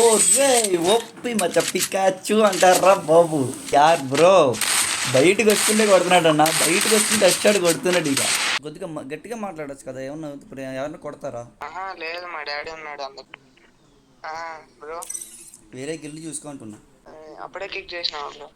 ఓ రే ఒప్పి మచ్చ పికాచు అంటారా బాబు. యార్ బ్రో, బయటకు వస్తుంటే కొడుతున్నాడు అన్న, బయటకు వస్తుంటే వచ్చాడు కొడుతున్నాడు. ఇక కొద్దిగా గట్టిగా మాట్లాడచ్చు కదా, ఏమన్నా ఇప్పుడు ఎవరన్నా కొడతారా? లేదు, మా డాడీ ఉన్నాడు అందుకు. బ్రో వేరే గిల్లు చూసుకుంటున్నా. అప్పుడే కిక్ చేసిన బ్రో.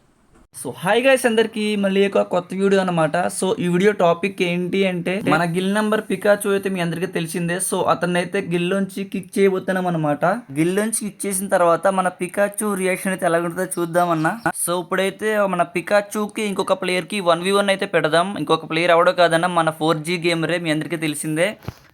సో హాయ్ గైస్, అందరికి మళ్ళీ ఒక కొత్త వీడియో అనమాట. సో ఈ వీడియో టాపిక్ ఏంటి అంటే, మన గిల్ నెంబర్ పికాచు అయితే మీ అందరికీ తెలిసిందే. సో అతన్ని అయితే గిల్లోంచి కిక్ చేయబోతున్నాం అనమాట. గిల్లోంచి కిక్ చేసిన తర్వాత మన పికాచు రియాక్షన్ అయితే ఎలా ఉంటుందో చూద్దామన్నా. సో ఇప్పుడైతే మన పికాచుకి ఇంకొక ప్లేయర్ కి 1v1 అయితే పెడదాం. ఇంకొక ప్లేయర్ ఎవడో కాదన్నా, మన 4G గేమరే, మీ అందరికీ తెలిసిందే.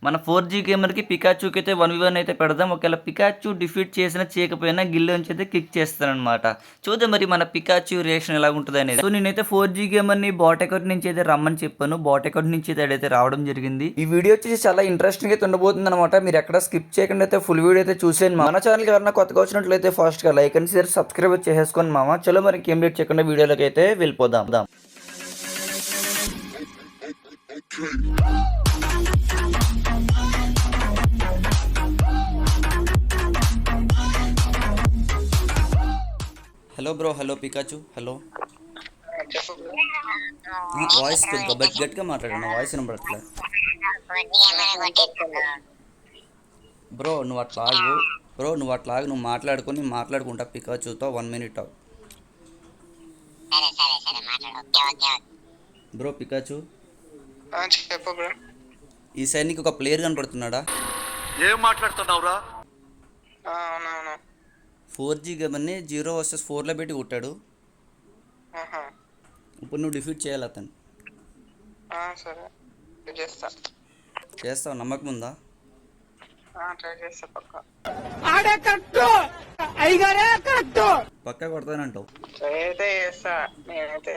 మన 4G గేమర్కి పికాచుకి అయితే 1v1 అయితే పెడదాం. ఒకవేళ పికాచు డిఫీట్ చేసినా చేయకపోయినా గిల్లోంచి అయితే కిక్ చేస్తానమాట. చూద్దాం మరి మన పికాచు రియాక్షన్ ఎలా ఉంటుంది అనేది. సో నేనైతే 4G గేమర్ని బాట్ అకౌంట్ నుంచి అయితే రమ్మని చెప్పాను. బాట్ అకౌంట్ నుంచి అయితే రావడం జరిగింది. ఈ వీడియో వచ్చేసి చాలా ఇంట్రెస్టింగ్ అయితే ఉండబోతుంది అనమాట. మీరు ఎక్కడ స్కిప్ చేయకుండా అయితే ఫుల్ వీడియో అయితే చూసేయండి. మన ఛానల్కి ఎవరైనా కొత్తగా వచ్చినట్లయితే ఫాస్ట్ గా లైక్ అండ్ షేర్ సబ్స్క్రైబ్ చేసుకోండి మామ. చలో మరి ఇంకేం లేట్ చేయకుండా వీడియోలోకి అయితే వెళ్ళిపోదాం. Hello bro, hello Pikachu, hello. Voice గట్టిగా మాట్లాడండి, వాయిస్ వినపడట్లే. బ్రో నువ్వు అట్లాగు, నువ్వు మాట్లాడుకుంటా పికాచుతో 1 minute ఆగు. బ్రో పికాచు, చెప్పు బ్రో. ఈ సైడ్ నీకు ఒక ప్లేయర్ కనపడుతున్నాడా? ఏం మాట్లాడుతున్నావురా? అవునవును. 4G గేమర్ని 0 vs 4లో పెట్టి కొట్టాడు. ఇప్పుడు నువ్వు డిఫీట్ చేయాలి అతను. సరే చేస్తావు, నమ్మకం ఉందా? ట్రై చేస్తా. పక్కా కొడతానంటావు? ట్రై అయితే చేస్తా. నేనైతే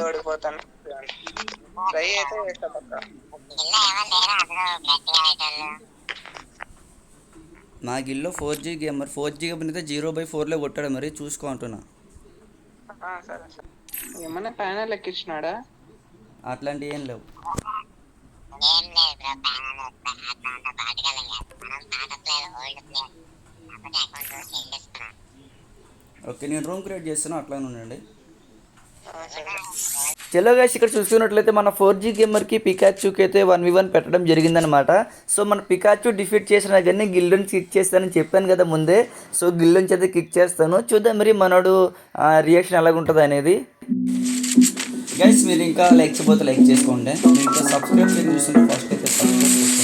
ఓడిపోతాను. ట్రై అయితే చేస్తా పక్కా. నా గిల్లో 4G గేమర్ అయితే 0/4లో కొట్టాడు, మరి చూసుకో అంటున్నా. సరే సరే. ఏమన్నా ప్యానల్ ఎక్కించినాడా? అట్లాంటివి ఏం లేవు. ఓకే, నేను రూమ్ క్రియేట్ చేస్తాను, అట్లానే ఉండండి. చలో గైస్, ఇక్కడ చూసుకున్నట్లయితే మన 4G గేమర్కి పికాచుకి అయితే 1v1 పెట్టడం జరిగిందనమాట. సో మన పికాచు డిఫీట్ చేసినా కానీ గిల్లోంచి కిక్ చేస్తానని చెప్పాను కదా ముందే. సో గిల్లోంచి అయితే కిక్ చేస్తాను, చూద్దాం మరి మనోడు రియాక్షన్ ఎలాగుంటుంది అనేది. గైస్ మీరు ఇంకా లైక్ చేయకపోతే లైక్ చేసుకోండి. మీరు ఇంకా సబ్స్క్రైబ్ చేసి చూస్తుంటే ఫస్ట్ అయితే సబ్స్క్రైబ్ చేసుకోండి.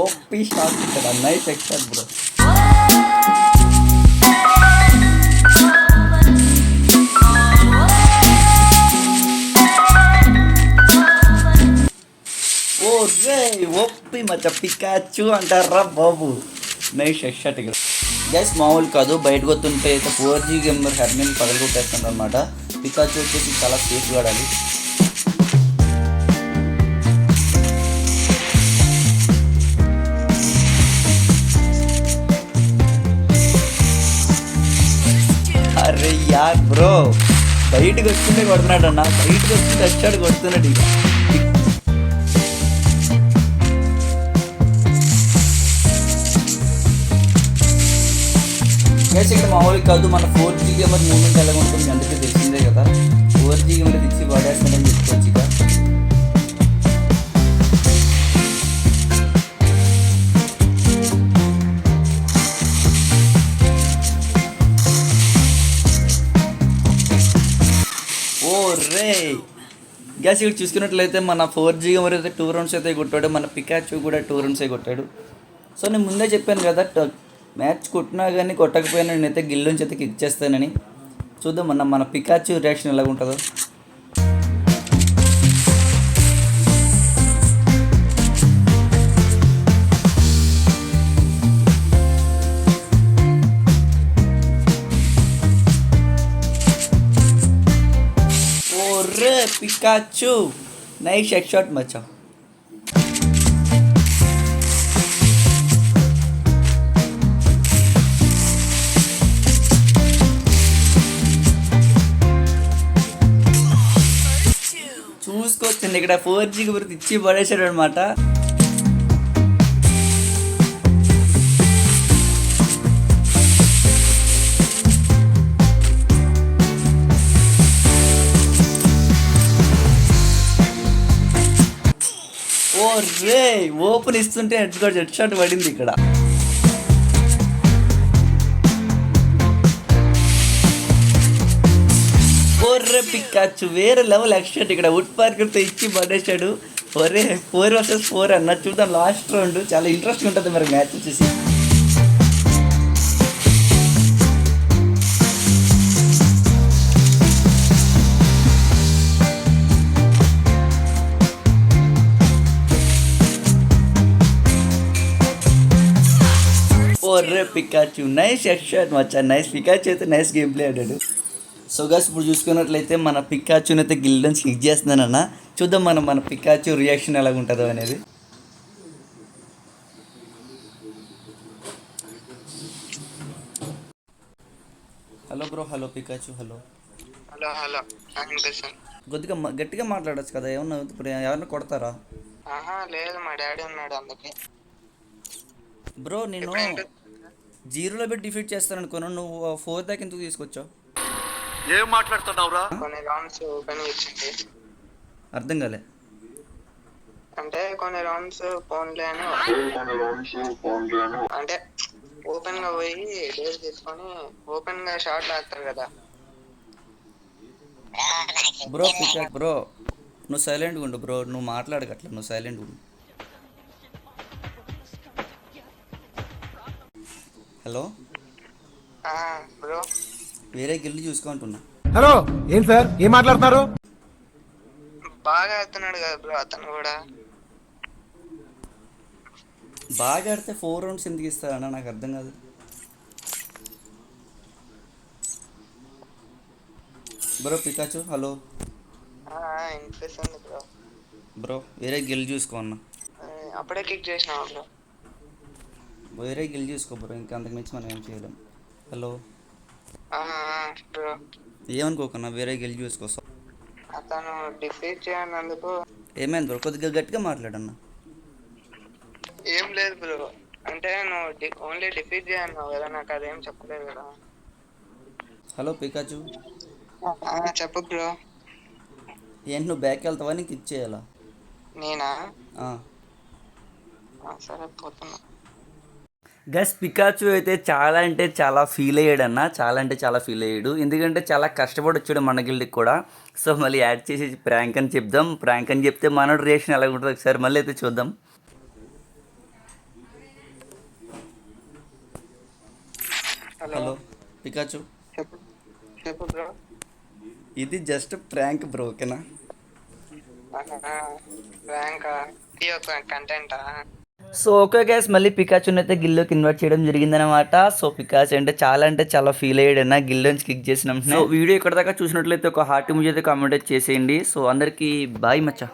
ఓపీ షాట్ ఇక్కడ, నైస్ ఎక్స్ట్రాక్ట్ బ్రో. ఓ రే ఓపీ మచ్చ పికాచు అంటారా బాబు, నైస్ ఎక్స్ట్రాక్ట్ ఇక్కడ. గైస్ మామూలు కాదు, బయటకు వస్తుంటే అయితే 4G గేమర్ హెడ్ని పగలగొట్టేస్తుంది అనమాట. పికాచు వచ్చేసి చాలా సేఫ్గా ఆడాలి. అరే యార్ బ్రో, బయటకు వస్తుంటే కొడుతున్నాడు అన్న, బయటకు వస్తుంటే వచ్చాడు కొడుతున్నాడు. ఇక ఇక్కడ మామూలు కాదు, మన 4G గేమర్ మూమెంట్ ఎలా ఉంటుంది అందుకే తెలిసిందే కదా. 4G గేమర్ తెచ్చి పడేస్తాడని చెప్పుకోవచ్చు. ఇక రే గ్యాస్ ఇక్కడ చూసుకున్నట్లయితే మన 4G గేమర్ అయితే 2 rounds అయితే కొట్టాడు, మన పికాచు కూడా 2 rounds కొట్టాడు. సో నేను ముందే చెప్పాను కదా, మ్యాచ్ కొట్టినా కానీ కొట్టకపోయినా నేనైతే గిల్లోంచి అయితే కిక్ చేస్తానని. చూద్దాం మన పికాచు రియాక్షన్ ఎలాగ ఉంటుందో. Pikachu, nice shot macha. చూసుకోవచ్చండి ఇక్కడ 4G గురించి ఇచ్చి పడేసాడు అనమాట. ఓ రే ఓపెన్ ఇస్తుంటే హెడ్ షాట్ పడింది ఇక్కడ. ఒర్రే పికాచు వేరే లెవెల్ ఎక్స్ట్రా ఇక్కడ వుడ్ పార్కర్తో ఇచ్చి పడేశాడు. ఒరే 4 vs 4 అన్న. చూద్దాం లాస్ట్ రౌండ్, చాలా ఇంట్రెస్టింగ్ ఉంటుంది మరి మ్యాచ్ వచ్చేసి. ఒర్రే పికాచు నైస్ షాట్ మచ్చా, నైస్. పికాచు అయితే నైస్ గేమ్ ప్లే ఆడాడు. సో గైస్ ఇప్పుడు చూసుకున్నట్లయితే మన పికాచుని అయితే గిల్లని కిక్ చేస్తున్నానన్న. చూద్దాం మన పికాచు రియాక్షన్ ఎలాగ ఉంటుందో అనేది. Hello bro, hello Pikachu, hello. Hello hello వినిపిస్తుంది. కొద్దిగా గట్టిగా మాట్లాడచ్చు కదా, ఏమన్నా ఇప్పుడు ఎవరన్నా కొడతారా? ఆహా లేదు, మా డాడీ ఉన్నాడు అందుకే. బ్రో నేను 0లో పెట్టి డిఫీట్ చేస్తాను అనుకోను, నువ్వు 4 దాకా ఎందుకు తీసుకొచ్చావు? ఏం మాట్లాడుతున్నావురా? కొన్ని రౌండ్స్ ఓపెన్ ఇచ్చింది. అర్థం కాలే. అంటే కొన్ని రౌండ్స్ ఫోన్లే అని, అంటే ఓపెన్ గా పోయి డేస్ తీసుకొని ఓపెన్ గా షాట్ ఆడతారు కదా. బ్రో పికాచు బ్రో నువ్వు సైలెంట్గా ఉండు బ్రో, నువ్వు మాట్లాడకట్లా, నువ్వు సైలెంట్గా ఉండు. హలో బ్రో వేరే గిల్లు చూసుకుంటున్నా. హలో ఏంటి సార్ ఏం మాట్లాడుతున్నారు? బాగా ఆడుతున్నాడు కదా బ్రో అతను కూడా. బాగా ఆడితే 4 rounds ఎందుకు ఇస్తారన్న, నాకు అర్థం కాదు. Bro Pikachu hello. వినిపిస్తుంది బ్రో. బ్రో వేరే గిల్ చూసుకో అన్న. అప్పుడే కిక్ చేసినావా బ్రో? వేరే గిల్ చూసుకో బ్రో, ఇంకా అంతకు మించి మనం ఏం చేయలేం. హలో బ్రో ఏమనుకోకన్నా, వేరే గిల్ చూసుకో. అతను డిఫీట్ చేయనందుకు. ఏమైంది బ్రో, కొద్దిగా గట్టిగా మాట్లాడన్న. ఏం లేదు బ్రో, అంటే నువ్వు ఓన్లీ డిఫీట్ చేయన్నావు కదా, నాకు అదేం చెప్పలేదు కదా. Hello Pikachu. చెప్పు బ్రో. ఏంటి నువ్వు బ్యాక్ వెళ్తావా, నీకు కిక్ చేయాలా? నేనా? సరే పోతున్నా. గస్ పికాచు అయితే చాలా అంటే చాలా ఫీల్ అయ్యాడు అన్న, చాలా అంటే చాలా ఫీల్ అయ్యాడు. ఎందుకంటే చాలా కష్టపడి వచ్చాడు మన గిల్డ్కి కూడా. సో మళ్ళీ యాడ్ చేసి ప్రాంక్ అని చెప్దాం. ప్రాంక్ అని చెప్తే మనోడు రియాక్షన్ ఎలా ఉంటుంది ఒకసారి మళ్ళీ అయితే చూద్దాం. Hello Pikachu. చెప్పు చెప్పు బ్రో. ఇది జస్ట్ ప్రాంక్ బ్రో, ఓకేనా? ర్యాంక్ ఇది ఒక కంటెంటా? సో ఓకే గైస్, మళ్ళీ పికాచుని అయితే గిల్లోకి ఇన్వైట్ చేయడం జరిగిందనమాట. సో పికాచు అంటే చాలా ఫీల్ అయ్యాడన్నా గిల్లో నుంచి కిక్ చేసిన. సో వీడియో ఇక్కడ దాకా చూసినట్లయితే ఒక హార్ట్ ఇమోజీ అయితే కామెంట్ చేసేయండి. సో అందరికీ బాయ్ మచ్చా.